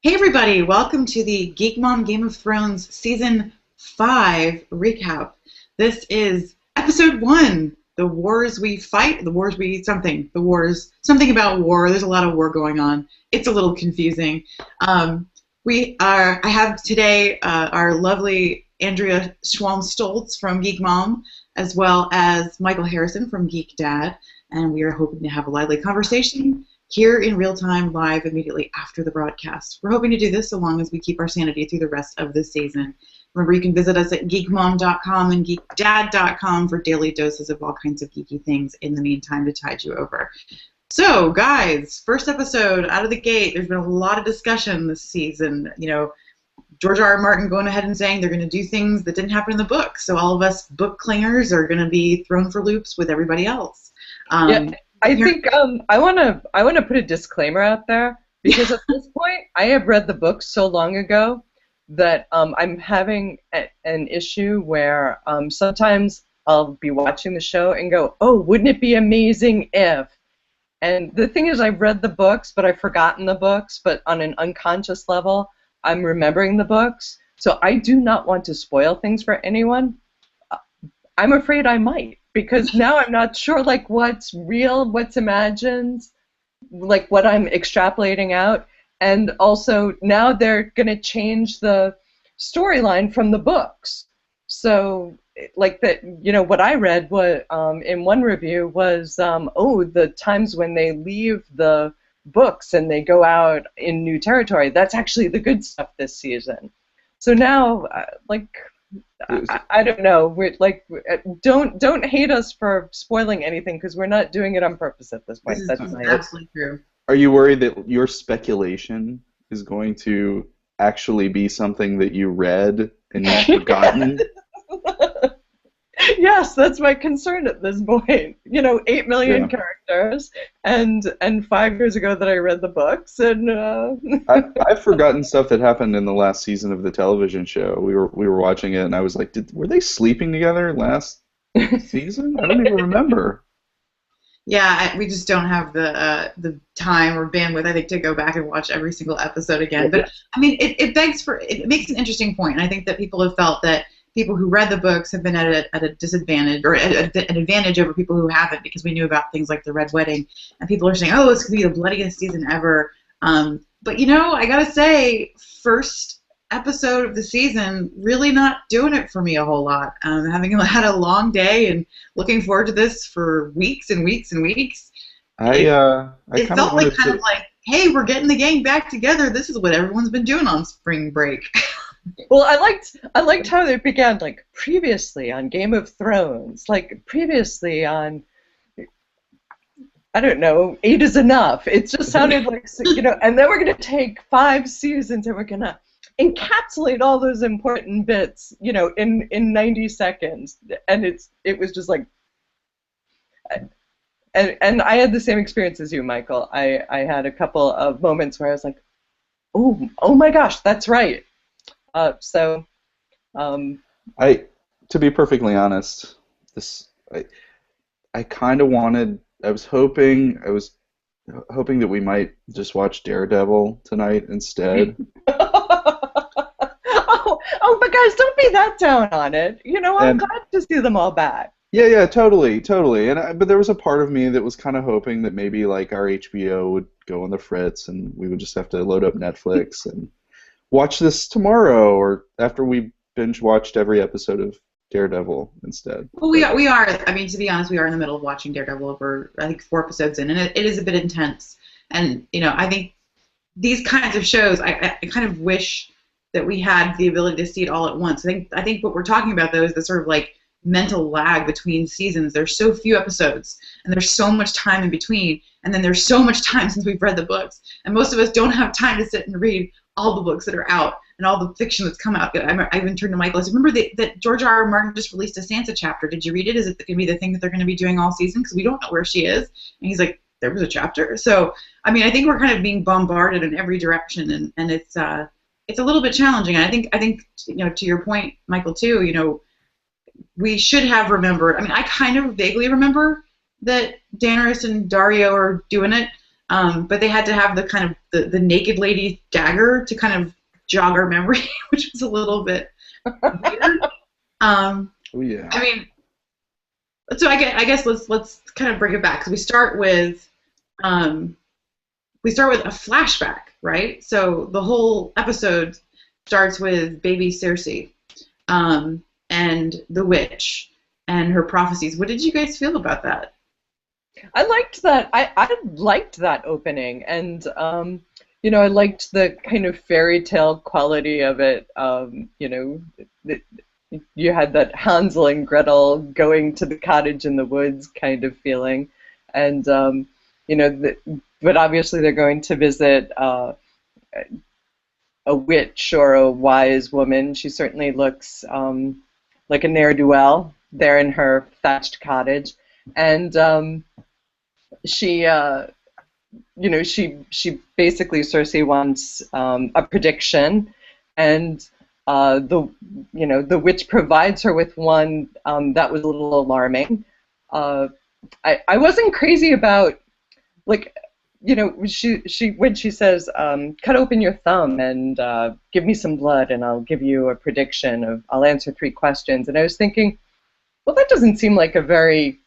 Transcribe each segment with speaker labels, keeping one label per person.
Speaker 1: Hey everybody, welcome to the GeekMom Game of Thrones Season 5 recap. This is Episode 1, The Wars We Fight, The Wars We Something, The Wars, something about war. There's a lot of war going on. It's a little confusing. I have today our lovely Andrea Schwalm-Stoltz from GeekMom, as well as Michael Harrison from Geek Dad, and we are hoping to have a lively conversation here in real time, live, immediately after the broadcast. We're hoping to do this so long as we keep our sanity through the rest of this season. Remember, you can visit us at geekmom.com and geekdad.com for daily doses of all kinds of geeky things in the meantime to tide you over. So, guys, first episode out of the gate. There's been a lot of discussion this season. You know, George R. R. Martin going ahead and saying they're going to do things that didn't happen in the book. So all of us book clingers are going to be thrown for loops with everybody else.
Speaker 2: I think I want to put a disclaimer out there because at this point I have read the book so long ago that I'm having an issue where sometimes I'll be watching the show and go, oh, wouldn't it be amazing if? And the thing is, I've read the books, but I've forgotten the books, but on an unconscious level, I'm remembering the books. So I do not want to spoil things for anyone. I'm afraid I might, because now I'm not sure, like, what's real, what's imagined, like, what I'm extrapolating out. And also, now they're going to change the storyline from the books. So, like, what I read was, in one review was, the times when they leave the books and they go out in new territory, that's actually the good stuff this season. So now, I don't know. We're like, don't hate us for spoiling anything because we're not doing it on purpose at this point.
Speaker 1: This is absolutely true.
Speaker 3: Are you worried that your speculation is going to actually be something that you read and you've forgotten?
Speaker 2: Yes, that's my concern at this point. 8 million characters, and 5 years ago that I read the books, and
Speaker 3: I've forgotten stuff that happened in the last season of the television show. We were watching it, and I was like, were they sleeping together last season? I don't even remember.
Speaker 1: Yeah, we just don't have the time or bandwidth, I think, to go back and watch every single episode again. But I mean, it makes an interesting point, and I think that people have felt that people who read the books have been at a disadvantage, or an advantage over people who haven't, because we knew about things like the Red Wedding, and people are saying, oh, this could be the bloodiest season ever. But I gotta say, first episode of the season, really not doing it for me a whole lot. Having had a long day and looking forward to this for weeks and weeks and weeks. It felt like kind of like, hey, we're getting the gang back together. This is what everyone's been doing on spring break.
Speaker 2: Well, I liked how they began, like, previously on Game of Thrones, like, previously on, I don't know, 8 is enough. It just sounded like, and then we're going to take 5 seasons and we're going to encapsulate all those important bits, in 90 seconds. And it was just like, and I had the same experience as you, Michael. I had a couple of moments where I was like, oh my gosh, that's right. To
Speaker 3: be perfectly honest, I kind of wanted. I was hoping that we might just watch Daredevil tonight instead.
Speaker 2: But guys, don't be that down on it. I'm glad to see them all back.
Speaker 3: Yeah, totally. But there was a part of me that was kind of hoping that maybe like our HBO would go on the fritz and we would just have to load up Netflix and watch this tomorrow, or after we binge watched every episode of Daredevil instead.
Speaker 1: Well, we are. I mean, to be honest, we are in the middle of watching Daredevil. We're, I think, 4 episodes in, and it is a bit intense. And I think these kinds of shows, I kind of wish that we had the ability to see it all at once. I think what we're talking about, though, is the sort of like mental lag between seasons. There's so few episodes, and there's so much time in between, and then there's so much time since we've read the books, and most of us don't have time to sit and read all the books that are out and all the fiction that's come out. I even turned to Michael. I said, remember that George R. R. Martin just released a Sansa chapter. Did you read it? Is it going to be the thing that they're going to be doing all season? Because we don't know where she is. And he's like, there was a chapter. So, I mean, I think we're kind of being bombarded in every direction, and it's a little bit challenging. And I think to your point, Michael, too, we should have remembered. I mean, I kind of vaguely remember that Daenerys and Dario are doing it. But they had to have the kind of the naked lady dagger to kind of jog our memory, which was a little bit weird.
Speaker 3: Oh yeah.
Speaker 1: I mean, so I guess let's kind of bring it back because we start with a flashback, right? So the whole episode starts with baby Cersei, and the witch and her prophecies. What did you guys feel about that?
Speaker 2: I liked that. I liked that opening, and I liked the kind of fairy tale quality of it. You had that Hansel and Gretel going to the cottage in the woods kind of feeling, and but obviously they're going to visit a witch or a wise woman. She certainly looks like a ne'er-do-well there in her thatched cottage, and she she basically, Cersei wants a prediction, and the witch provides her with one that was a little alarming. I wasn't crazy about, like, she when she says cut open your thumb and give me some blood and I'll give you a prediction of, I'll answer 3 questions, and I was thinking, well, that doesn't seem like a very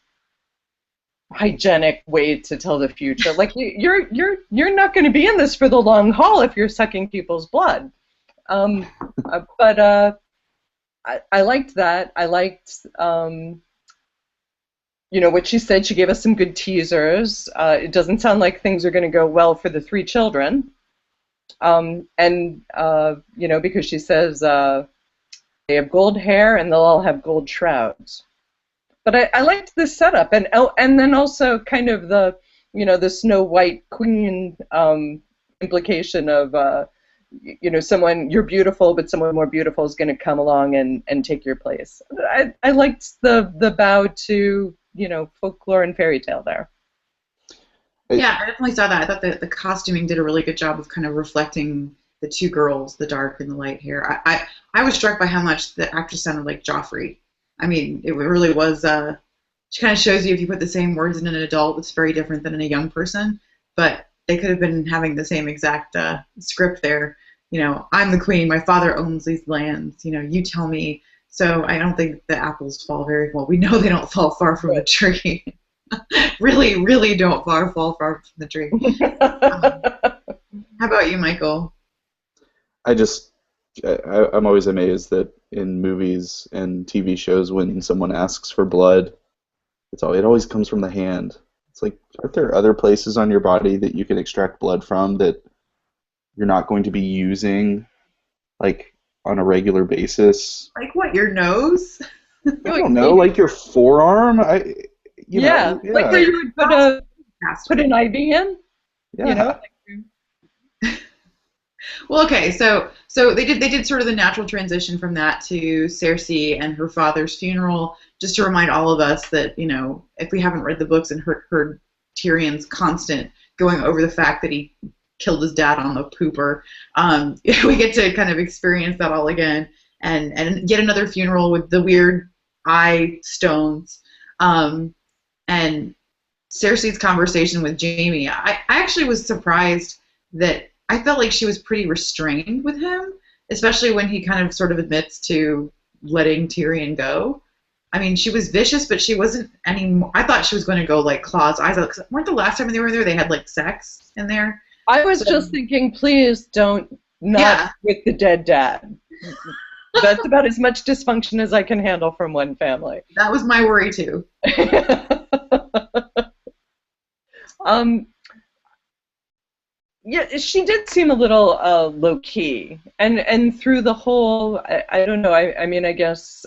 Speaker 2: hygienic way to tell the future. Like, you're not going to be in this for the long haul if you're sucking people's blood. But I liked that. I liked what she said. She gave us some good teasers. It doesn't sound like things are going to go well for the 3 children. Because she says they have gold hair and they'll all have gold shrouds. But I liked this setup, and then also kind of the Snow White Queen implication of someone, you're beautiful, but someone more beautiful is going to come along and take your place. I liked the bow to folklore and fairy tale there.
Speaker 1: Yeah, I definitely saw that. I thought that the costuming did a really good job of kind of reflecting the 2 girls, the dark and the light hair. I was struck by how much the actress sounded like Joffrey. I mean, it really was. She kind of shows you, if you put the same words in an adult, it's very different than in a young person. But they could have been having the same exact script there. I'm the queen. My father owns these lands. You tell me. So I don't think the apples fall very well. We know they don't fall far from the tree. Really, really don't fall far from the tree. How about you, Michael?
Speaker 3: I'm always amazed that in movies and TV shows, when someone asks for blood, it always comes from the hand. It's like, aren't there other places on your body that you can extract blood from that you're not going to be using, like, on a regular basis?
Speaker 1: Like what? Your nose?
Speaker 3: I don't know, like your forearm.
Speaker 2: Yeah, like where you would put an IV in.
Speaker 3: Yeah.
Speaker 1: Well, okay, so they did sort of the natural transition from that to Cersei and her father's funeral, just to remind all of us that, if we haven't read the books and heard Tyrion's constant going over the fact that he killed his dad on the pooper, we get to kind of experience that all again, and yet another funeral with the weird eye stones, and Cersei's conversation with Jaime. I actually was surprised that I felt like she was pretty restrained with him, especially when he kind of sort of admits to letting Tyrion go. I mean, she was vicious, but she wasn't anymore. I thought she was going to go like claws, eyes out. 'Cause weren't the last time they were there, they had like sex in there?
Speaker 2: I was just thinking, please don't with the dead dad. That's about as much dysfunction as I can handle from one family.
Speaker 1: That was my worry too.
Speaker 2: Yeah, she did seem a little low key, and through the whole, I don't know. I mean, I guess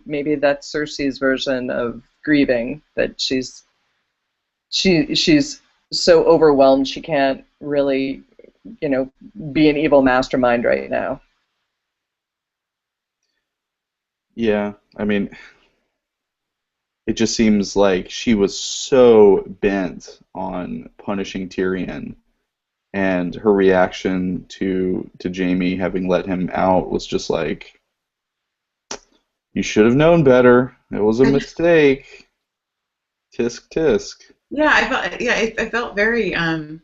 Speaker 2: maybe that's Cersei's version of grieving, that she's so overwhelmed she can't really, be an evil mastermind right now.
Speaker 3: Yeah, I mean, it just seems like she was so bent on punishing Tyrion, and her reaction to Jaime having let him out was just like, you should have known better. It was a mistake. Tisk tisk.
Speaker 1: Yeah, I felt very it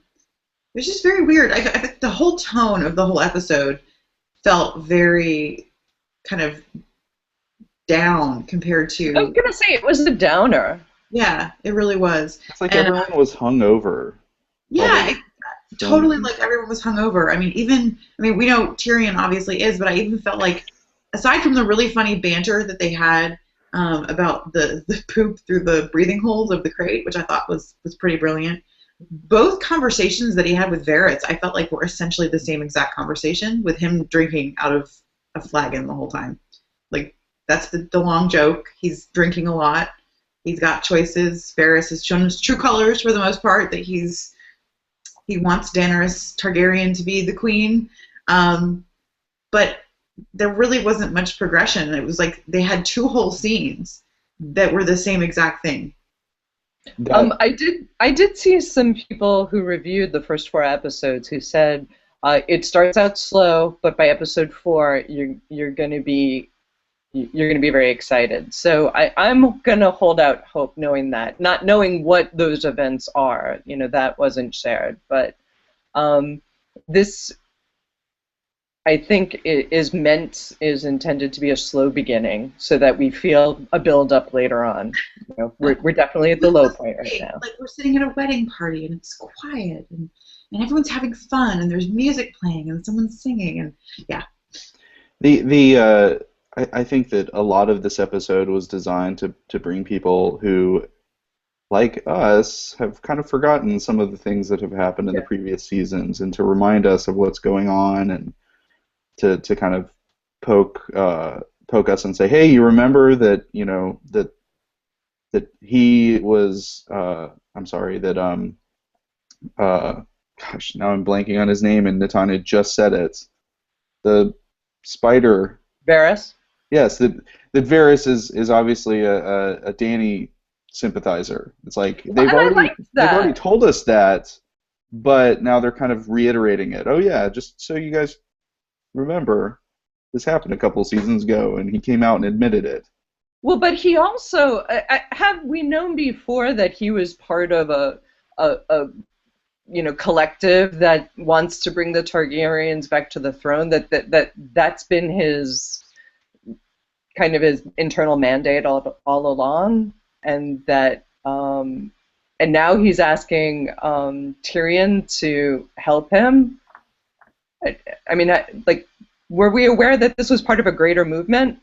Speaker 1: was just very weird. The whole tone of the whole episode felt very kind of down compared
Speaker 2: I was
Speaker 1: to,
Speaker 2: gonna say it was a downer.
Speaker 1: yeah, it really was.
Speaker 3: It's like
Speaker 1: And
Speaker 3: everyone was hungover while they
Speaker 1: yeah,
Speaker 3: were
Speaker 1: it, totally
Speaker 3: filming.
Speaker 1: like everyone was hungover. I mean, we know Tyrion obviously is, but I even felt like, aside from the really funny banter that they had about the poop through the breathing holes of the crate, which I thought was pretty brilliant. Both conversations that he had with Varys, I felt like were essentially the same exact conversation, with him drinking out of a flagon the whole time. Like, that's the long joke. He's drinking a lot. He's got choices. Varys has shown his true colors for the most part, that he wants Daenerys Targaryen to be the queen. But there really wasn't much progression. It was like they had two whole scenes that were the same exact thing.
Speaker 3: That
Speaker 2: I did see some people who reviewed the first 4 episodes who said it starts out slow, but by episode 4 you're gonna be very excited. So I'm gonna hold out hope, knowing that, not knowing what those events are. You know, that wasn't shared, but this, I think, is intended to be a slow beginning, so that we feel a build up later on. You know, we're definitely at the low point right now.
Speaker 1: Like, we're sitting at a wedding party and it's quiet, and everyone's having fun, and there's music playing and someone's singing, and yeah.
Speaker 3: I think that a lot of this episode was designed to bring people who, like us, have kind of forgotten some of the things that have happened in the previous seasons, and to remind us of what's going on, and to kind of poke us and say, hey, you remember that, you know, that he was I'm sorry, that gosh, now I'm blanking on his name, and Natanya just said it. The spider.
Speaker 2: Varys?
Speaker 3: Yes, that Varys is obviously a Dany sympathizer. It's like
Speaker 2: And I liked
Speaker 3: they've already
Speaker 2: that.
Speaker 3: told us that, but now they're kind of reiterating it. Oh yeah, just so you guys remember, this happened a couple seasons ago, and he came out and admitted it.
Speaker 2: Well, but he also, have we known before that he was part of a collective that wants to bring the Targaryens back to the throne? That's been his kind of his internal mandate all along, and that and now he's asking Tyrion to help him. I mean, like, were we aware that this was part of a greater movement?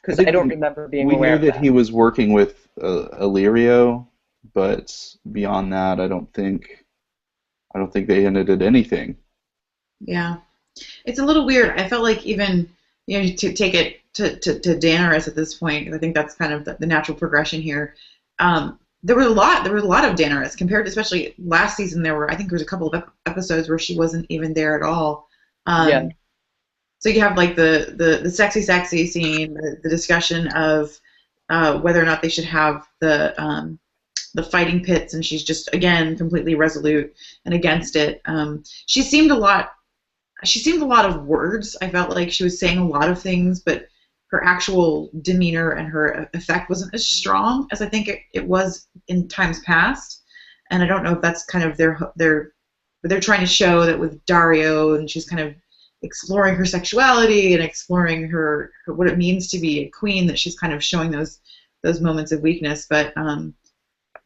Speaker 2: Because I don't remember being aware of that.
Speaker 3: We knew that he was working with Illyrio, but beyond that, I don't think they hinted at anything.
Speaker 1: Yeah, it's a little weird. I felt like, even, you know, to take it to Daenerys at this point, 'cause I think that's kind of the natural progression here. There was a lot of Daenerys compared to, especially last season. I think there was a couple of episodes where she wasn't even there at all.
Speaker 2: Yeah.
Speaker 1: So you have like the sexy scene, the discussion of whether or not they should have the fighting pits, and she's just, again, completely resolute and against it. She seemed a lot of words. I felt like she was saying a lot of things, but her actual demeanor and her effect wasn't as strong as I think it was in times past. And I don't know if that's kind of they're trying to show that with Dario, and she's kind of exploring her sexuality and exploring her what it means to be a queen, that she's kind of showing those moments of weakness. But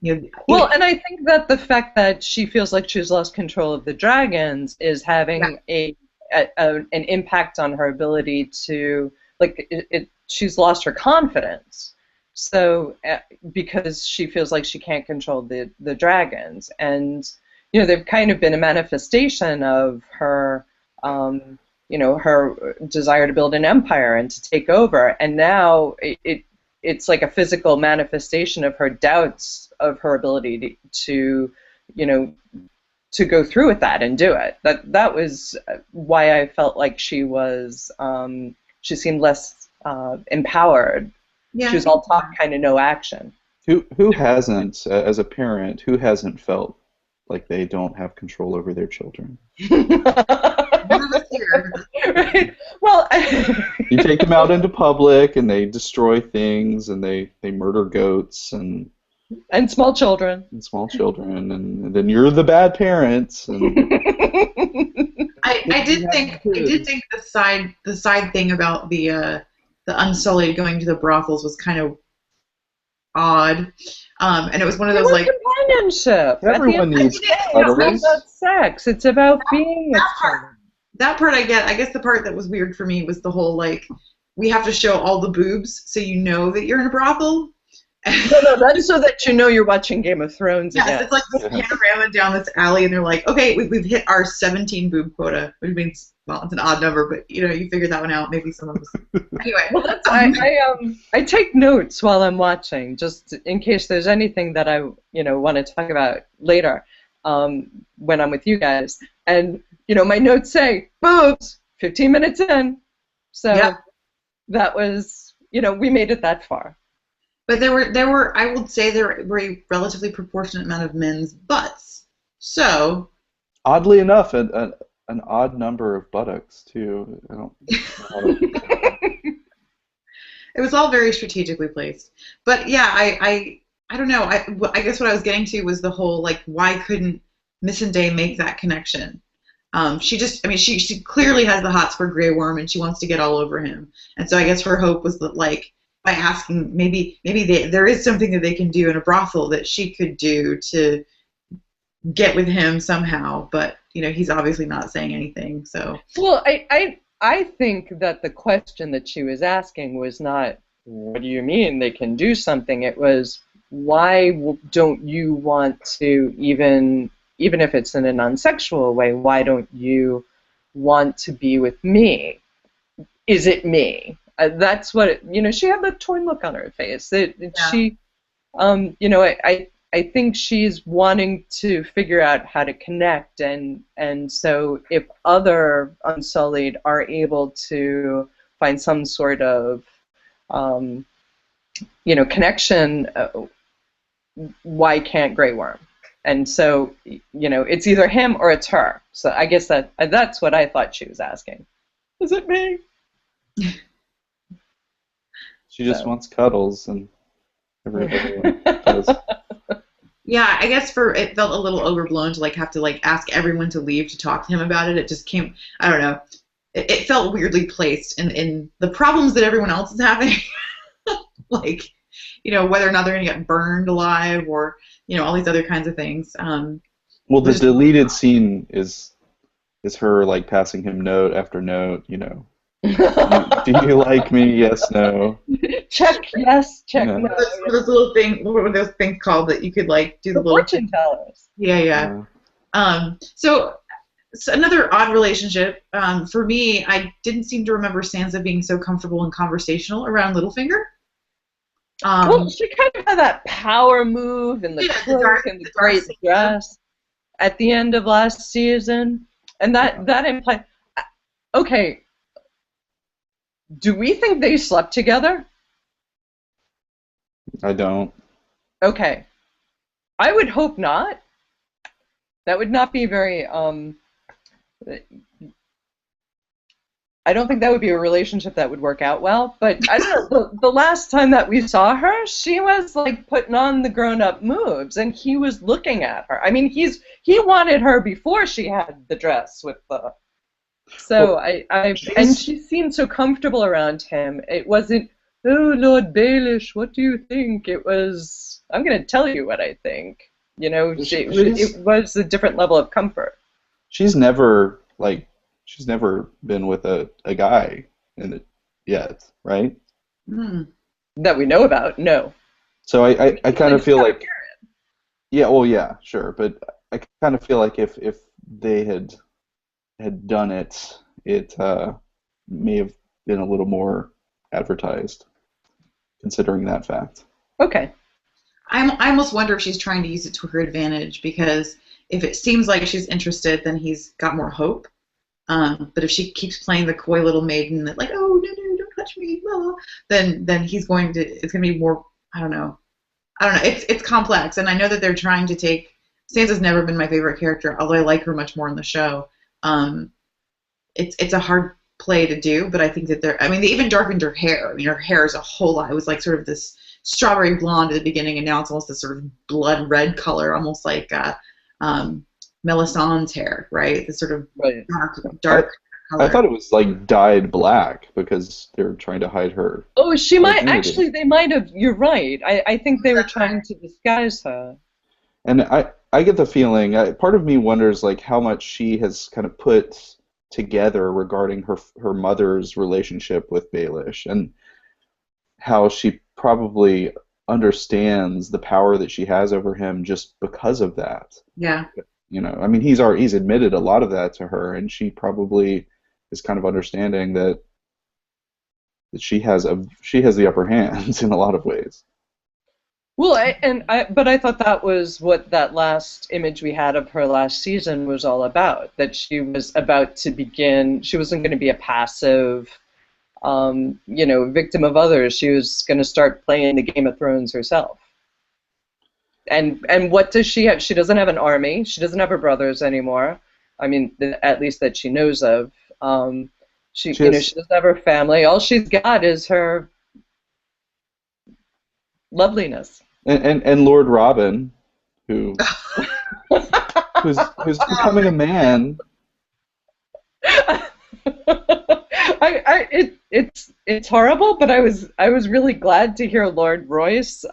Speaker 1: you know,
Speaker 2: well, and I think that the fact that she feels like she's lost control of the dragons is having an impact on her ability to, like, she's lost her confidence. So because she feels like she can't control the dragons, and you know, they've kind of been a manifestation of her her desire to build an empire and to take over, and now it's like a physical manifestation of her doubts of her ability to go through with that and do it. That was why I felt like she seemed less empowered.
Speaker 1: yeah,
Speaker 2: She was all talk, kind of no action.
Speaker 3: Who hasn't, as a parent, who hasn't felt like they don't have control over their children?
Speaker 2: Right. Well,
Speaker 3: you take them out into public and they destroy things and they murder goats, and
Speaker 2: And small children.
Speaker 3: And small children, and then you're the bad parents. And
Speaker 1: I did think the side thing about the Unsullied going to the brothels was kind of odd, and it was one of those like
Speaker 2: companionship.
Speaker 3: Everyone needs
Speaker 2: it's not about sex. It's about being.
Speaker 1: That part I get. I guess the part that was weird for me was the whole like we have to show all the boobs so you know that you're in a brothel.
Speaker 2: No, that's so that you know you're watching Game of Thrones again.
Speaker 1: Yes, it's like this panorama down this alley, and they're like, okay, we've hit our 17 boob quota, which means, well, it's an odd number, but you figured that one out. Maybe some of us. Anyway,
Speaker 2: well, I take notes while I'm watching, just in case there's anything that I want to talk about later, when I'm with you guys. And my notes say boobs. 15 minutes in, so that was we made it that far.
Speaker 1: But there were I would say there were a relatively proportionate amount of men's butts. So
Speaker 3: oddly enough, an odd number of buttocks too.
Speaker 1: It was all very strategically placed. But yeah, I don't know. I guess what I was getting to was the whole like why couldn't Missandei make that connection? She clearly has the hots for Grey Worm and she wants to get all over him. And so I guess her hope was that like by asking maybe there is something that they can do in a brothel that she could do to get with him somehow, but he's obviously not saying anything. So
Speaker 2: well, I think that the question that she was asking was not what do you mean they can do something. It was why don't you want to even if it's in a non-sexual way, why don't you want to be with me? Is it me? That's what she had that torn look on her face. She, I think she's wanting to figure out how to connect, and so if other Unsullied are able to find some sort of, connection, why can't Grey Worm? And so, it's either him or it's her. So I guess that's what I thought she was asking. Is it me?
Speaker 3: She just wants cuddles, and everyone does.
Speaker 1: Yeah, I guess it felt a little overblown to like have to like ask everyone to leave to talk to him about it. It just came, I don't know. It felt weirdly placed in the problems that everyone else is having, like whether or not they're gonna get burned alive or all these other kinds of things.
Speaker 3: Well, the deleted scene is her like passing him note after note. Do you like me? Yes, no.
Speaker 2: Check yes, check no.
Speaker 1: Those little things. What were those things called that you could like do the little
Speaker 2: fortune tellers?
Speaker 1: Yeah. So another odd relationship. For me, I didn't seem to remember Sansa being so comfortable and conversational around Littlefinger.
Speaker 2: Well, she kind of had that power move and the cloak and the great dress at the end of last season, and that implied. Okay. Do we think they slept together?
Speaker 3: I don't.
Speaker 2: Okay. I would hope not. That would not be very, I don't think that would be a relationship that would work out well, but I don't know, the last time that we saw her, she was like putting on the grown-up moves, and he was looking at her. I mean, he wanted her before she had the dress with the... So and she seemed so comfortable around him. It wasn't, oh, Lord Baelish, what do you think? It was, I'm going to tell you what I think. It was a different level of comfort.
Speaker 3: She's never been with a guy in it yet, right?
Speaker 2: That we know about, no.
Speaker 3: So I kind of feel like, yeah, well, yeah, sure, but I kind of feel like if they had done it, it may have been a little more advertised, considering that fact.
Speaker 2: Okay.
Speaker 1: I almost wonder if she's trying to use it to her advantage, because if it seems like she's interested, then he's got more hope. But if she keeps playing the coy little maiden that like, oh no, don't touch me, blah, then it's going to be more. I don't know. It's complex, and I know that they're trying to take. Sansa's never been my favorite character, although I like her much more in the show. It's a hard play to do, but I think that they even darkened her hair. I mean, her hair is a whole lot. It was like sort of this strawberry blonde at the beginning, and now it's almost this sort of blood red color, almost like Melisandre's hair, right? This sort of
Speaker 2: Right.
Speaker 1: dark color.
Speaker 3: I thought it was like dyed black because they were trying to hide her.
Speaker 2: Oh, she might
Speaker 3: identity.
Speaker 2: actually. They might have. You're right. I think they were trying to disguise her.
Speaker 3: And I get the feeling, part of me wonders like how much she has kind of put together regarding her mother's relationship with Baelish, and how she probably understands the power that she has over him just because of that.
Speaker 1: Yeah.
Speaker 3: You know, I mean, he's admitted a lot of that to her, and she probably is kind of understanding that she has the upper hand in a lot of ways.
Speaker 2: Well, but I thought that was what that last image we had of her last season was all about. That she was about to begin. She wasn't going to be a passive, victim of others. She was going to start playing the Game of Thrones herself. And what does she have? She doesn't have an army. She doesn't have her brothers anymore. I mean, at least that she knows of. She doesn't have her family. All she's got is her loveliness.
Speaker 3: And Lord Robin, who's becoming a man.
Speaker 2: It's horrible, but I was really glad to hear Lord Royce,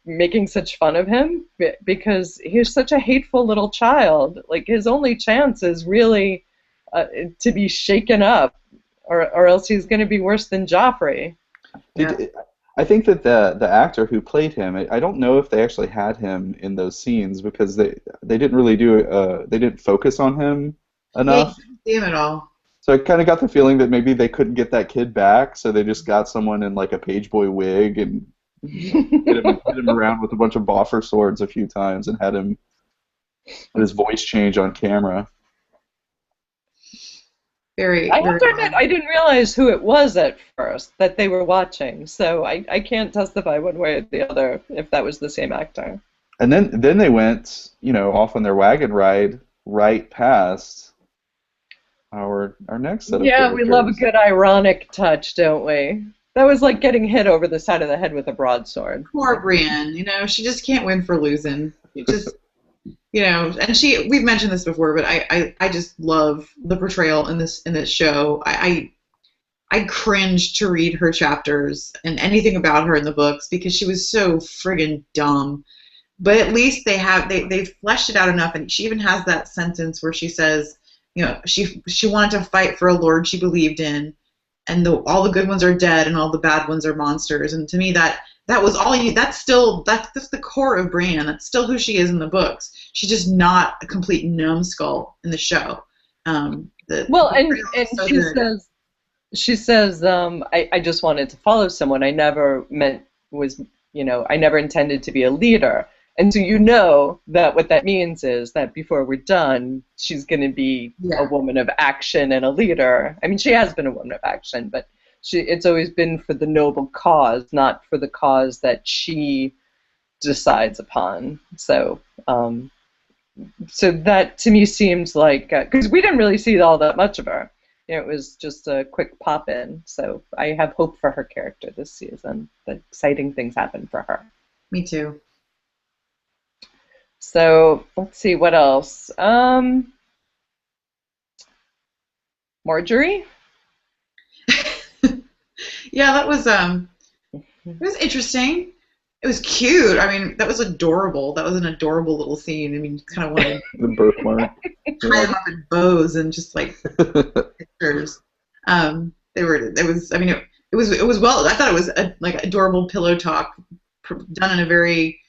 Speaker 2: making such fun of him, because he's such a hateful little child. Like, his only chance is really to be shaken up, or else he's going to be worse than Joffrey.
Speaker 3: I think that the actor who played him, I don't know if they actually had him in those scenes because they didn't really they didn't focus on him enough.
Speaker 1: Yeah, you didn't see him at all.
Speaker 3: So I kind of got the feeling that maybe they couldn't get that kid back, so they just got someone in like a pageboy wig and hit him around with a bunch of boffer swords a few times and had his voice change on camera.
Speaker 2: I didn't realize who it was at first that they were watching, so I can't testify one way or the other if that was the same actor.
Speaker 3: And then they went, off on their wagon ride right past our next set of characters.
Speaker 2: We love a good ironic touch, don't we? That was like getting hit over the side of the head with a broadsword.
Speaker 1: Poor Brienne, she just can't win for losing. It just, and we've mentioned this before, but I just love the portrayal in this show. I cringed to read her chapters and anything about her in the books because she was so friggin' dumb. But at least they fleshed it out enough, and she even has that sentence where she says, she wanted to fight for a lord she believed in, and all the good ones are dead and all the bad ones are monsters. And to me, that was all you. That's the core of Brienne. That's still who she is in the books. She's just not a complete numbskull in the show.
Speaker 2: She says, I just wanted to follow someone. I never I never intended to be a leader. And so that what that means is that before we're done, she's going to be a woman of action and a leader. I mean, she has been a woman of action, but it's always been for the noble cause, not for the cause that she decides upon. So that to me seems like, because we didn't really see all that much of her. It was just a quick pop-in. So I have hope for her character this season. That exciting things happen for her.
Speaker 1: Me too.
Speaker 2: So let's see what else. Marjorie.
Speaker 1: Yeah, that was it was interesting. It was cute. I mean, that was adorable. That was an adorable little scene. I mean, kind of wanted
Speaker 3: the birthmark.
Speaker 1: Tie them up in bows and just like pictures. It was well. I thought it was like adorable pillow talk done in a very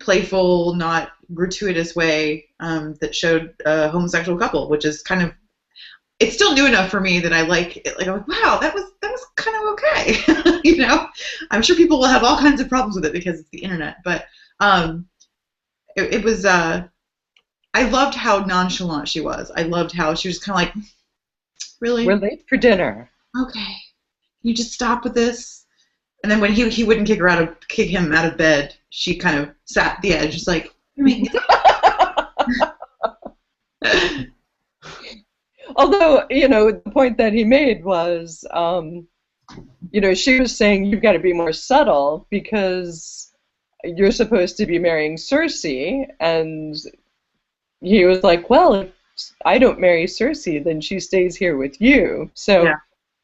Speaker 1: playful, not gratuitous way that showed a homosexual couple, which is kind of, it's still new enough for me that I like it. Like, I'm like, wow, that was kind of okay. I'm sure people will have all kinds of problems with it because it's the internet, but it was. I loved how nonchalant she was. I loved how she was kind of like, really?
Speaker 2: We're late for dinner.
Speaker 1: Okay, can you just stop with this? And then when he wouldn't kick him out of bed, she kind of sat at the edge, just like, you're making it.
Speaker 2: Although, the point that he made was, she was saying you've got to be more subtle because you're supposed to be marrying Cersei, and he was like, well, if I don't marry Cersei, then she stays here with you. So,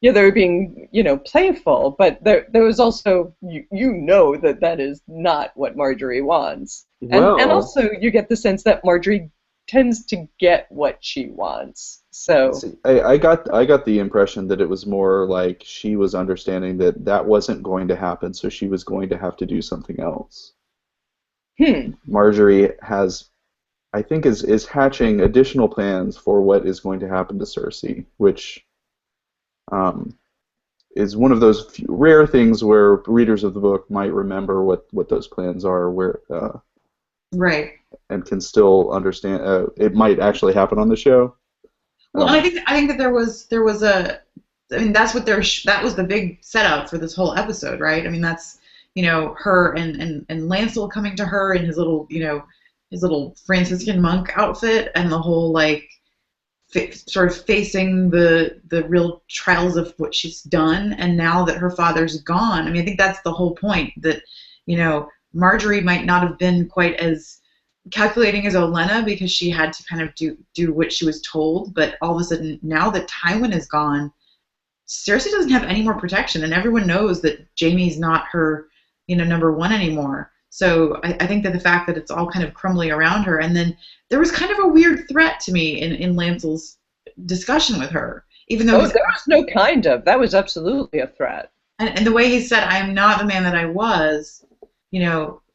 Speaker 2: yeah, they were being, playful, but there was also, that is not what Marjorie wants. And also you get the sense that Marjorie tends to get what she wants. So
Speaker 3: I got the impression that it was more like she was understanding that wasn't going to happen, so she was going to have to do something else. Marjorie has, I think, is hatching additional plans for what is going to happen to Cersei, which is one of those rare things where readers of the book might remember what those plans are,
Speaker 1: right,
Speaker 3: and can still understand. It might actually happen on the show.
Speaker 1: Well, I think that there was I mean, that was the big setup for this whole episode, right? I mean, that's her and Lancel coming to her in his little his little Franciscan monk outfit, and the whole like sort of facing the real trials of what she's done, and now that her father's gone. I mean, I think that's the whole point, that Marjorie might not have been quite as calculating as Olenna because she had to kind of do what she was told, but all of a sudden now that Tywin is gone, Cersei doesn't have any more protection, and everyone knows that Jaime's not her number one anymore. So I think that the fact that it's all kind of crumbling around her, and then there was kind of a weird threat to me in Lancel's discussion with her, even though
Speaker 2: there was no kind of, that was absolutely a threat.
Speaker 1: And the way he said, "I am not the man that I was,"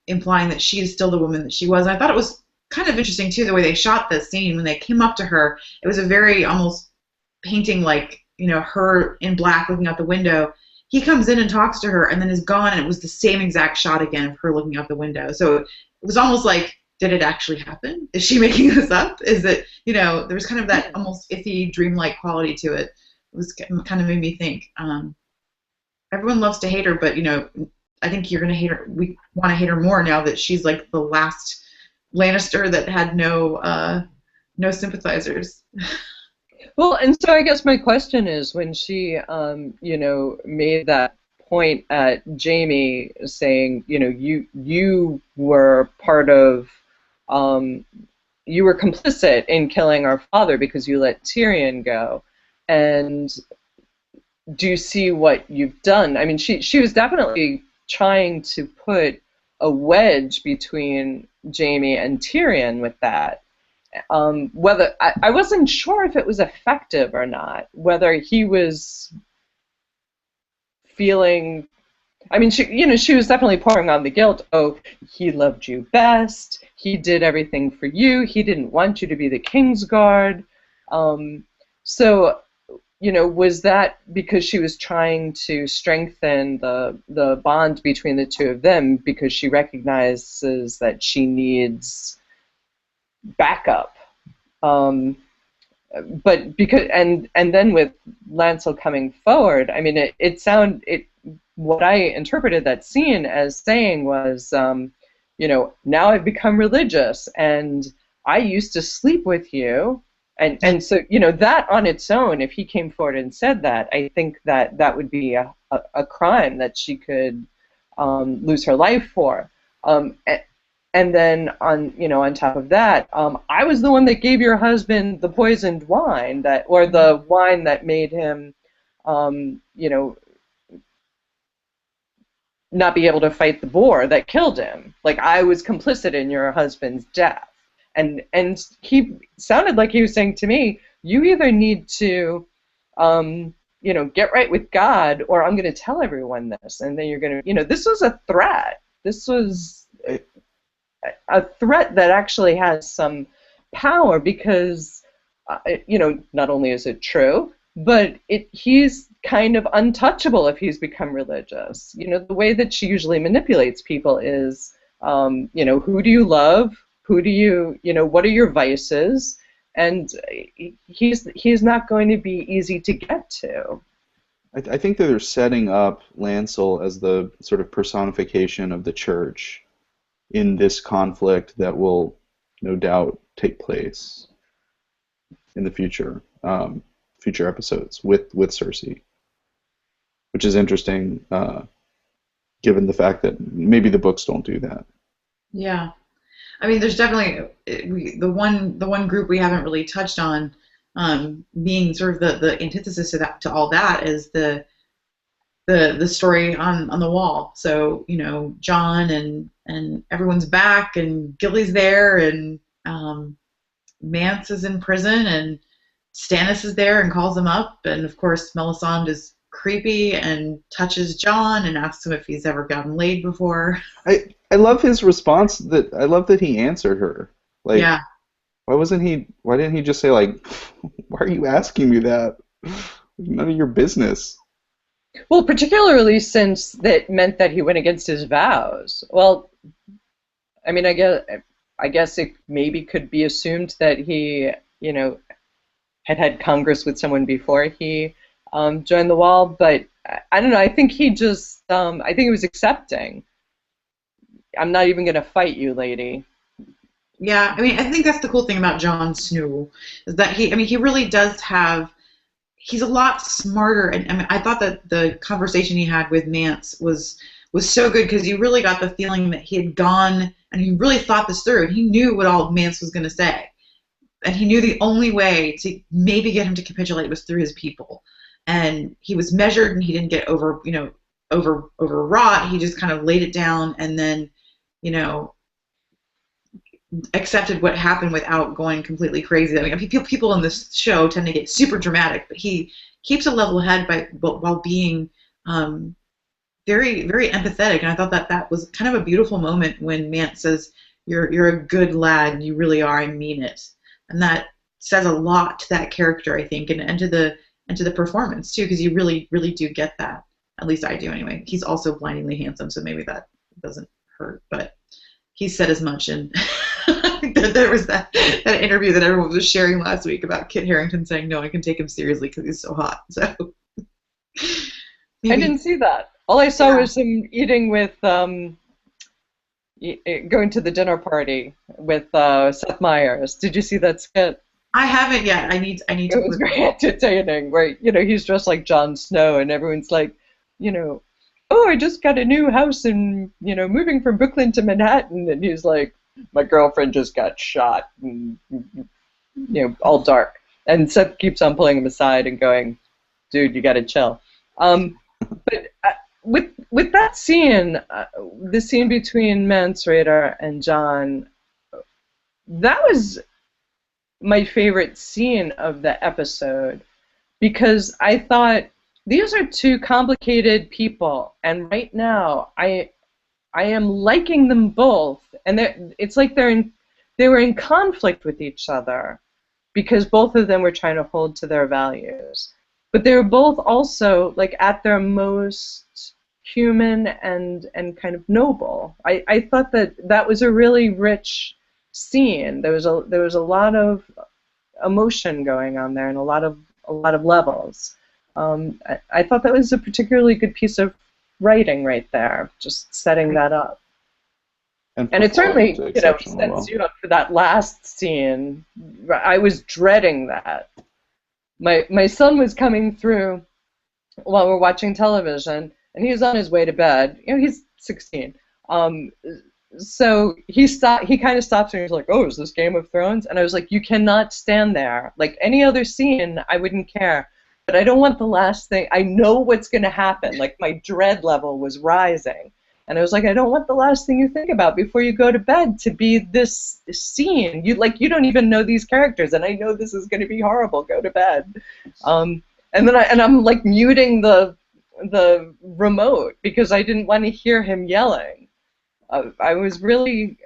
Speaker 1: implying that she is still the woman that she was. And I thought it was kind of interesting too, the way they shot this scene when they came up to her. It was a very almost painting like her in black looking out the window. He comes in and talks to her and then is gone, and it was the same exact shot again of her looking out the window. So it was almost like, did it actually happen? Is she making this up? Is it, there was kind of that almost iffy, dreamlike quality to it. It was kind of made me think. Everyone loves to hate her, but, I think you're going to hate her. We want to hate her more now that she's like the last Lannister that had no sympathizers.
Speaker 2: Well, and so I guess my question is, when she, made that point at Jaime saying, you were part of, you were complicit in killing our father because you let Tyrion go, and do you see what you've done? I mean, she was definitely trying to put a wedge between Jaime and Tyrion with that. Whether I wasn't sure if it was effective or not, whether he was feeling, I mean, she was definitely pouring on the guilt. Oh, he loved you best. He did everything for you. He didn't want you to be the Kingsguard. So, was that because she was trying to strengthen the bond between the two of them because she recognizes that she needs backup? But because and then with Lancel coming forward, I mean, what I interpreted that scene as saying was, now I've become religious and I used to sleep with you, and so that on its own, if he came forward and said that, I think that would be a crime that she could lose her life for. And then on top of that, I was the one that gave your husband the poisoned wine or the wine that made him, not be able to fight the boar that killed him. Like, I was complicit in your husband's death. And he sounded like he was saying to me, you either need to, get right with God, or I'm going to tell everyone this, and then you're going to, this was a threat. This was a threat that actually has some power because, not only is it true, but he's kind of untouchable if he's become religious. The way that she usually manipulates people is, who do you love? Who do you, what are your vices? And he's not going to be easy to get to.
Speaker 3: I think that they're setting up Lancel as the sort of personification of the church in this conflict that will no doubt take place in the future episodes with Cersei, which is interesting, given the fact that maybe the books don't do that.
Speaker 1: Yeah. I mean, there's definitely the one group we haven't really touched on, being sort of the antithesis to all that is the story on the wall. So John and everyone's back, and Gilly's there, and Mance is in prison, and Stannis is there and calls him up, and of course Melisandre is creepy and touches John and asks him if he's ever gotten laid before.
Speaker 3: I love his response. I love that he answered her. Like,
Speaker 1: Yeah.
Speaker 3: why didn't he just say, like, why are you asking me that? None of your business.
Speaker 2: Well, particularly since that meant that he went against his vows. Well, I mean, I guess it maybe could be assumed that he, had Congress with someone before he joined the wall, but I don't know. I think he just, I think he was accepting. I'm not even going to fight you, lady.
Speaker 1: Yeah, I mean, I think that's the cool thing about Jon Snow, is that he really does have, he's a lot smarter, and I mean, I thought that the conversation he had with Mance was so good, because you really got the feeling that he had gone and he really thought this through, and he knew what all Mance was going to say, and he knew the only way to maybe get him to capitulate was through his people, and he was measured, and he didn't get overwrought. He just kind of laid it down, and then accepted what happened without going completely crazy. I mean, people in this show tend to get super dramatic, but he keeps a level head while being very, very empathetic. And I thought that was kind of a beautiful moment when Mance says, "You're a good lad, and you really are. I mean it." And that says a lot to that character, I think, and to the performance too, because you really, really do get that. At least I do, anyway. He's also blindingly handsome, so maybe that doesn't hurt, but he said as much. And there was that interview that everyone was sharing last week about Kit Harington saying, "No, I can take him seriously because he's so hot." So
Speaker 2: maybe. I didn't see that. All I saw was him eating with, going to the dinner party with Seth Meyers. Did you see that skit?
Speaker 1: I haven't yet. I need to.
Speaker 2: It was very entertaining. Where he's dressed like Jon Snow, and everyone's like, "Oh, I just got a new house and moving from Brooklyn to Manhattan," and he's like, "My girlfriend just got shot," and all dark. And Seth keeps on pulling him aside and going, "Dude, you gotta chill." But with that scene, the scene between Mance Rayder and John, that was my favorite scene of the episode, because I thought these are two complicated people, and right now I am liking them both, and it's like they were in conflict with each other, because both of them were trying to hold to their values, but they were both also like at their most human and kind of noble. I thought that was a really rich scene. There was a lot of emotion going on there, and a lot of levels. I thought that was a particularly good piece of writing right there, just setting that up. And it certainly sets you up for that last scene. I was dreading that. My son was coming through while we're watching television, and he was on his way to bed. He's 16. So he kind of stops and he's like, "Oh, is this Game of Thrones?" And I was like, "You cannot stand there. Like any other scene, I wouldn't care. But I don't want the last thing. I know what's going to happen." Like my dread level was rising. And I was like, "I don't want the last thing you think about before you go to bed to be this scene. You don't even know these characters, and I know this is going to be horrible. Go to bed." And then I'm like muting the remote because I didn't want to hear him yelling. I was really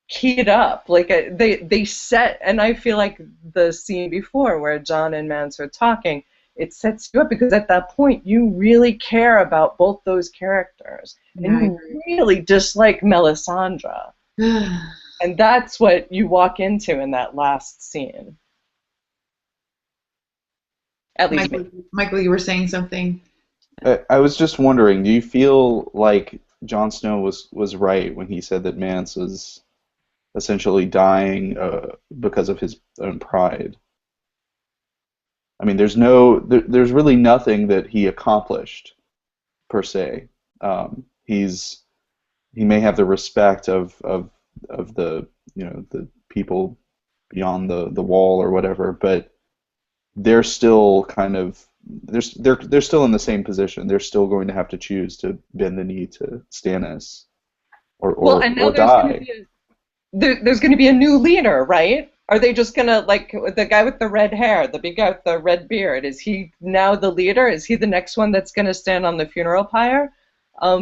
Speaker 2: keyed up. Like they set, and I feel like the scene before where John and Mance are talking, it sets you up because at that point you really care about both those characters, and you really dislike Melisandre, and that's what you walk into in that last scene. At least
Speaker 1: Michael, you were saying something.
Speaker 3: I was just wondering, do you feel like Jon Snow was right when he said that Mance was essentially dying because of his own pride? I mean, there's really nothing that he accomplished per se. He may have the respect of the the people beyond the wall or whatever, but they're still kind of they're still in the same position. They're still going to have to choose to bend the knee to Stannis
Speaker 2: Well, and now
Speaker 3: or die.
Speaker 2: there's going to be a new leader, right? Are they just going to, like, the guy with the red hair, the big guy with the red beard, is he now the leader? Is he the next one that's going to stand on the funeral pyre? How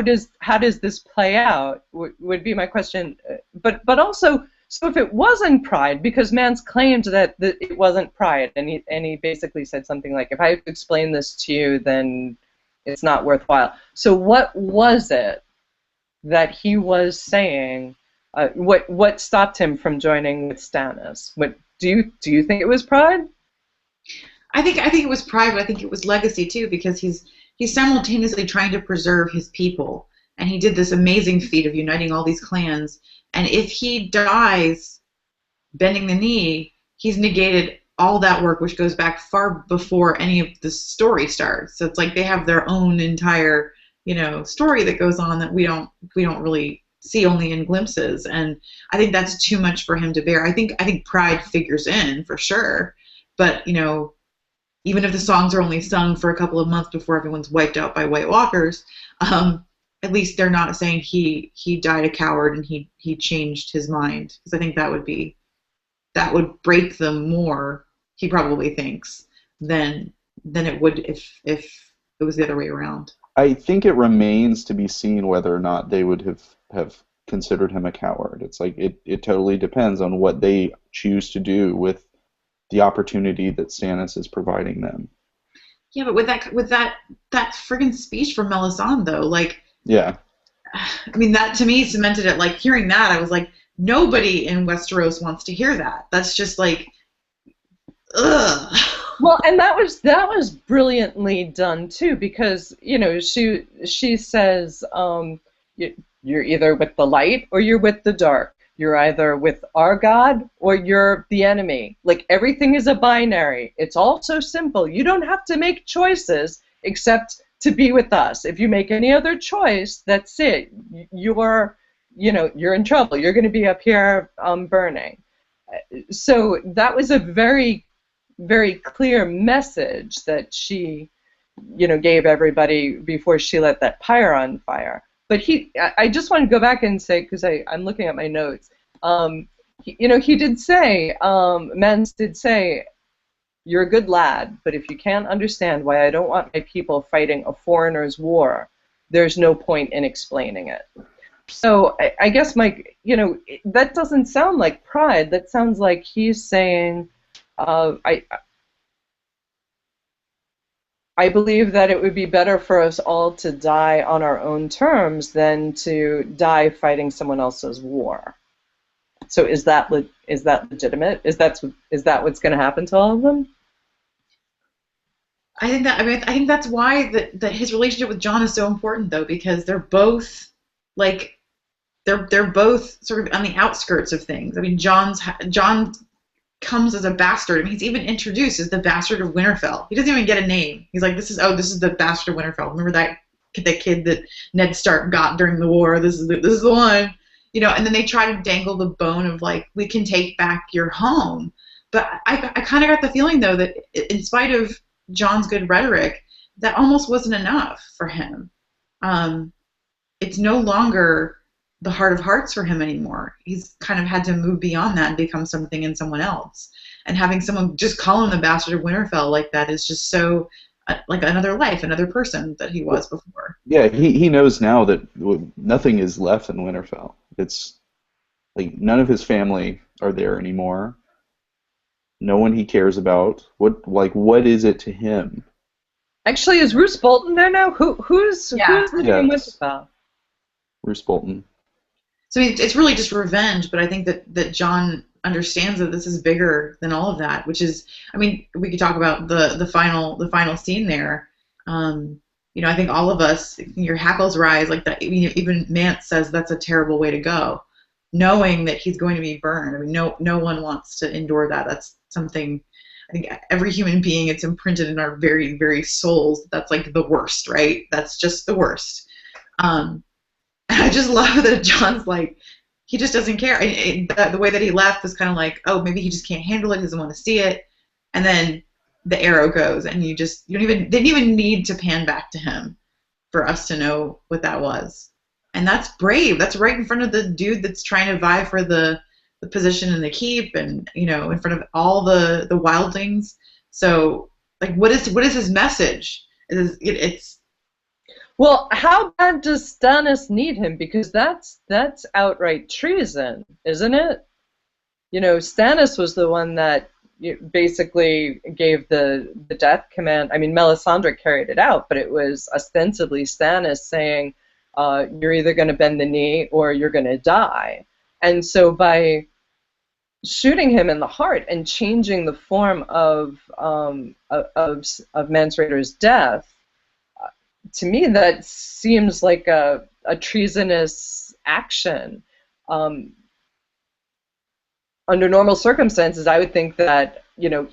Speaker 2: does this play out would be my question. But also, so if it wasn't pride, because Mance claimed that it wasn't pride, and he basically said something like, if I have to explain this to you, then it's not worthwhile. So what was it that he was saying? What stopped him from joining with Stannis? What do you think it was pride?
Speaker 1: I think it was pride, but I think it was legacy too, because he's simultaneously trying to preserve his people, and he did this amazing feat of uniting all these clans. And if he dies bending the knee, he's negated all that work, which goes back far before any of the story starts. So it's like they have their own entire, story that goes on that we don't really see, only in glimpses. And I think that's too much for him to bear. I think pride figures in for sure, but even if the songs are only sung for a couple of months before everyone's wiped out by White Walkers, at least they're not saying he died a coward and he changed his mind, because I think that would break them more, he probably thinks, than it would if it was the other way around.
Speaker 3: I think it remains to be seen whether or not they would have considered him a coward. It's like it totally depends on what they choose to do with the opportunity that Stannis is providing them.
Speaker 1: Yeah, but with that friggin' speech from Melisandre, though, like,
Speaker 3: yeah,
Speaker 1: I mean, that to me cemented it. Like, hearing that, I was like, nobody in Westeros wants to hear that. That's just like, ugh.
Speaker 2: Well, and that was brilliantly done too, because she says, you're either with the light or you're with the dark. You're either with our God or you're the enemy. Like, everything is a binary. It's all so simple. You don't have to make choices except to be with us. If you make any other choice, that's it. You're in trouble. You're going to be up here burning. So that was a very, very clear message that she, gave everybody before she let that pyre on fire. But I just want to go back and say, because I'm looking at my notes, he did say, Mance did say, you're a good lad, but if you can't understand why I don't want my people fighting a foreigner's war, there's no point in explaining it. So I guess, Mike, that doesn't sound like pride. That sounds like he's saying, I believe that it would be better for us all to die on our own terms than to die fighting someone else's war. So is that legitimate? Is that what's going to happen to all of them?
Speaker 1: I think that's why that his relationship with Jon is so important, though, because they're both like they're both sort of on the outskirts of things. I mean, Jon comes as a bastard. I mean, he's even introduced as the bastard of Winterfell. He doesn't even get a name. He's like, this is the bastard of Winterfell. Remember that kid that Ned Stark got during the war? This is the one. And then they try to dangle the bone of, like, we can take back your home. But I kind of got the feeling, though, that in spite of Jon's good rhetoric, that almost wasn't enough for him. It's no longer the heart of hearts for him anymore. He's kind of had to move beyond that and become something in someone else. And having someone just call him the bastard of Winterfell like that is just so like another life, another person that he was before.
Speaker 3: Yeah, he knows now that nothing is left in Winterfell. It's like none of his family are there anymore. No one he cares about. What is it to him?
Speaker 2: Actually, is Roose Bolton there now? Who's living in Winterfell?
Speaker 3: Roose Bolton.
Speaker 1: So it's really just revenge, but I think that Jon understands that this is bigger than all of that, which is, I mean, we could talk about the final scene there. I think all of us, your hackles rise like that. Even Mance says that's a terrible way to go, knowing that he's going to be burned. I mean, no one wants to endure that. That's something I think every human being, it's imprinted in our very, very souls. That's like the worst, right? That's just the worst. Um, I just love that John's like, he just doesn't care. The way that he left was kind of like, oh, maybe he just can't handle it, he doesn't want to see it. And then the arrow goes, and you don't even, didn't even need to pan back to him for us to know what that was. And that's brave. That's right in front of the dude that's trying to vie for the position in the keep, and in front of all the wildlings. So, like, what is his message? It's
Speaker 2: Well, how bad does Stannis need him? Because that's outright treason, isn't it? Stannis was the one that basically gave the death command. I mean, Melisandre carried it out, but it was ostensibly Stannis saying, you're either going to bend the knee or you're going to die. And so by shooting him in the heart and changing the form of Mance Rayder's death, to me that seems like a treasonous action. Under normal circumstances, I would think that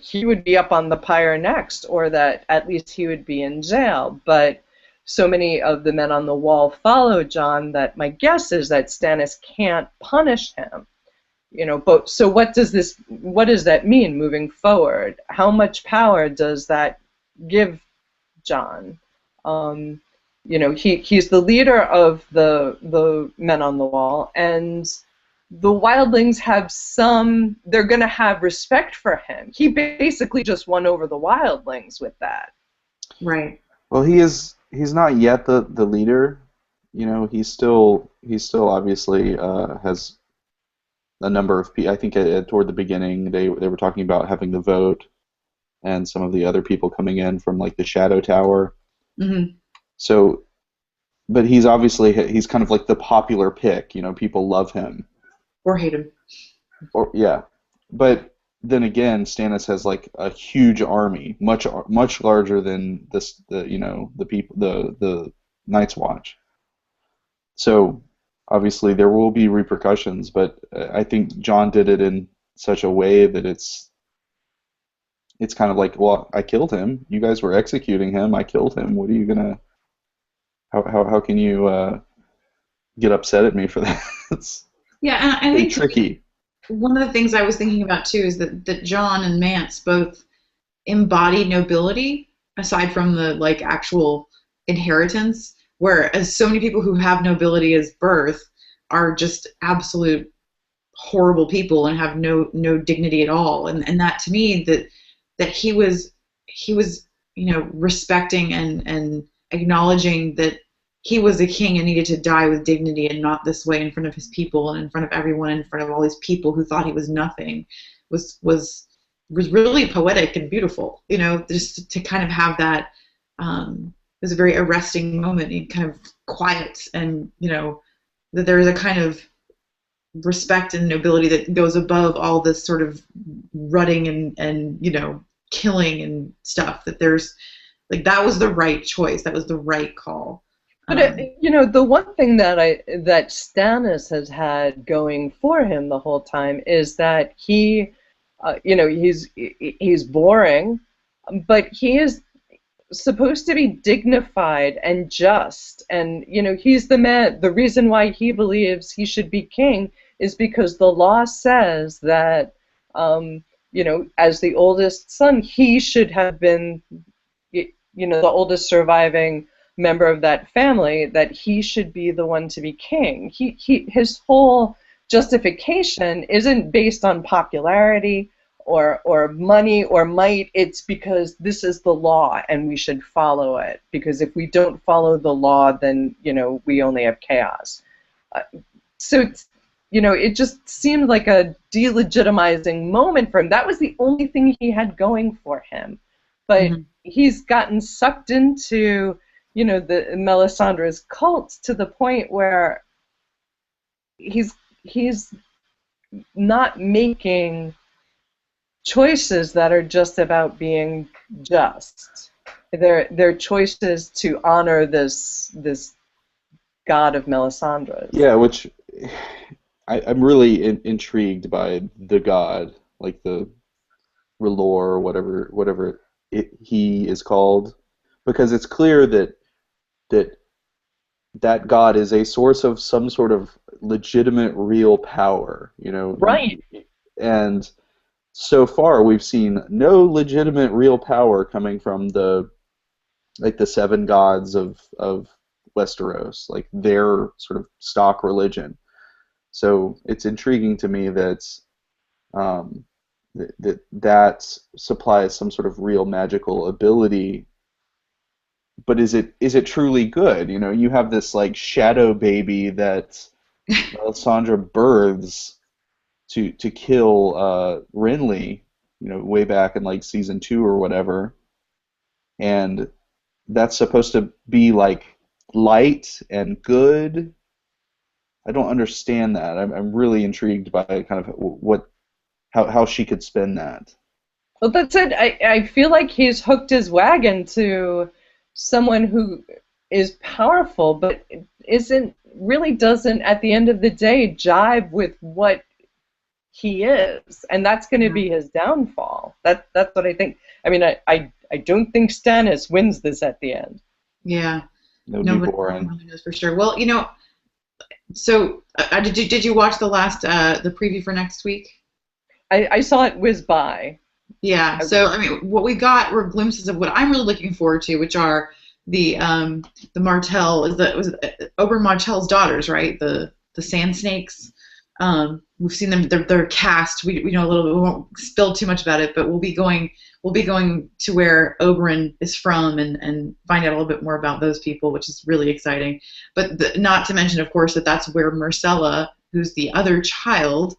Speaker 2: he would be up on the pyre next, or that at least he would be in jail. But so many of the men on the wall follow John that my guess is that Stannis can't punish him. But so what does that mean moving forward? How much power does that give John? He's the leader of the men on the wall, and the wildlings they're going to have respect for him. He basically just won over the wildlings with that.
Speaker 1: right.
Speaker 3: Well, he's not yet the leader. He's still obviously has a number of people. I think toward the beginning they were talking about having the vote, and some of the other people coming in from like the Shadow Tower.
Speaker 1: Mm-hmm.
Speaker 3: So, but he's kind of like the popular pick. People love him.
Speaker 1: Or hate him.
Speaker 3: Or yeah, but then again, Stannis has like a huge army, much larger than the people, the Night's Watch. So obviously there will be repercussions, but I think John did it in such a way that it's kind of like, well, I killed him. You guys were executing him. I killed him. What are you gonna? How can you get upset at me for that? It's
Speaker 1: Yeah, and I think
Speaker 3: tricky.
Speaker 1: one of the things I was thinking about too is that John and Mance both embody nobility, aside from the like actual inheritance, whereas so many people who have nobility as birth are just absolute horrible people and have no dignity at all. And that to me, that he was respecting and acknowledging that he was a king and needed to die with dignity, and not this way in front of his people and in front of everyone, in front of all these people who thought he was nothing, was really poetic and beautiful. Just to kind of have that. It was a very arresting moment and kind of quiet, and that there is a kind of respect and nobility that goes above all this sort of rutting and killing and stuff. That there's like, that was the right choice. That was the right call.
Speaker 2: But the one thing that Stannis has had going for him the whole time is that he's boring, but he is supposed to be dignified and just, and he's the man. The reason why he believes he should be king is because the law says that as the oldest son, he should have been the oldest surviving member of that family, that he should be the one to be king. His whole justification isn't based on popularity or money or might. It's because this is the law and we should follow it, because if we don't follow the law, then we only have chaos. So it just seemed like a delegitimizing moment for him. That was the only thing he had going for him. But
Speaker 1: Mm-hmm.
Speaker 2: he's gotten sucked into the Melisandre's cult to the point where he's not making choices that are just about being just. They're choices to honor this god of Melisandre's.
Speaker 3: Yeah, which I'm really intrigued by the god, like the Relor, or whatever he is called, because it's clear that that god is a source of some sort of legitimate real power, you know.
Speaker 2: Right.
Speaker 3: And so far we've seen no legitimate real power coming from the seven gods of Westeros, like their sort of stock religion. So it's intriguing to me that um, that supplies some sort of real magical ability. But is it truly good? You know, you have this like shadow baby that Alessandra births to kill Renly, you know, way back in like season 2 or whatever, and that's supposed to be like light and good. I don't understand that. I'm really intrigued by kind of how she could spin that.
Speaker 2: Well, that's it. I feel like he's hooked his wagon to someone who is powerful, but doesn't, at the end of the day, jibe with what he is, and that's going to be his downfall. That's what I think. I mean, I don't think Stannis wins this at the end.
Speaker 1: Yeah.
Speaker 3: Nobody
Speaker 1: knows for sure. Well, you know, so did you watch the preview for next week?
Speaker 2: I saw it whiz by.
Speaker 1: Yeah. So I mean, what we got were glimpses of what I'm really looking forward to, which are the Martell, was Oberyn Martell's daughters, right? The Sand Snakes. We've seen them. They're cast. We know a little bit. We won't spill too much about it, but we'll be going to where Oberyn is from and find out a little bit more about those people, which is really exciting. But not to mention, of course, that's where Myrcella, who's the other child,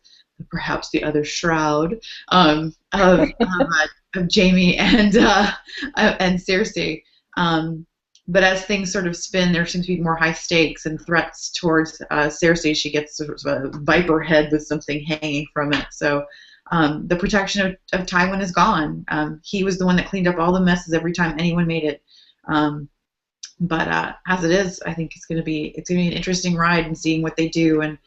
Speaker 1: perhaps the other shroud of Jaime and Cersei. But as things sort of spin, there seems to be more high stakes and threats towards Cersei. She gets sort of a viper head with something hanging from it. So the protection of Tywin is gone. He was the one that cleaned up all the messes every time anyone made it. But as it is, I think it's going to be an interesting ride and seeing what they do and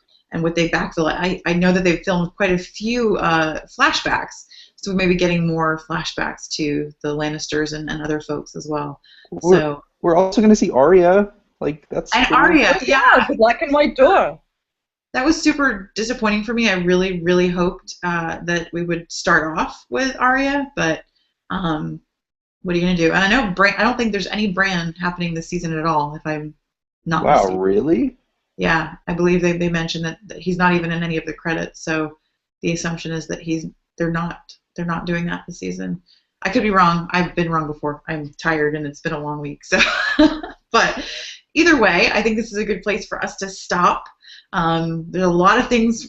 Speaker 1: what they backfill. I know that they've filmed quite a few flashbacks, so we may be getting more flashbacks to the Lannisters and other folks as well.
Speaker 3: We're also going to see Arya. Like that's
Speaker 1: and Arya, yeah,
Speaker 2: the black and white door.
Speaker 1: That was super disappointing for me. I really, really hoped that we would start off with Arya, but what are you going to do? And I know I don't think there's any Bran happening this season at all, if I'm not mistaken.
Speaker 3: Wow, really?
Speaker 1: Yeah, I believe they mentioned that he's not even in any of the credits. So the assumption is that they're not doing that this season. I could be wrong. I've been wrong before. I'm tired and it's been a long week. So, but either way, I think this is a good place for us to stop. There's a lot of things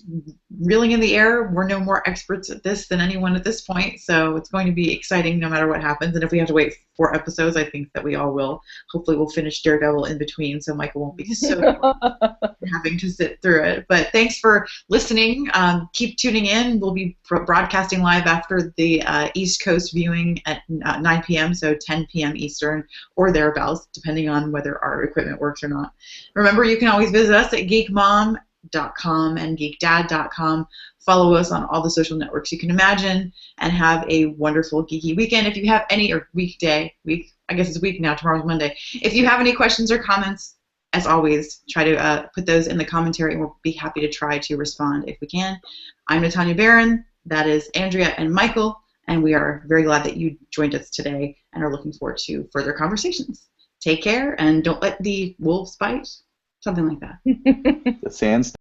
Speaker 1: reeling in the air. We're no more experts at this than anyone at this point, so it's going to be exciting no matter what happens. And if we have to wait 4 episodes, I think that we all will. Hopefully we'll finish Daredevil in between, so Michael won't be so having to sit through it. But thanks for listening. Keep tuning in. We'll be broadcasting live after the East Coast viewing at 9 p.m., so 10 p.m. Eastern or thereabouts, depending on whether our equipment works or not. Remember, you can always visit us at GeekMom.com and geekdad.com. Follow us on all the social networks you can imagine, and have a wonderful geeky weekend. If you have any, or I guess it's week now, tomorrow's Monday. If you have any questions or comments, as always, try to put those in the commentary, and we'll be happy to try to respond if we can. I'm Natanya Barron, that is Andrea and Michael, and we are very glad that you joined us today and are looking forward to further conversations. Take care, and don't let the wolves bite. Something like that.
Speaker 3: The sands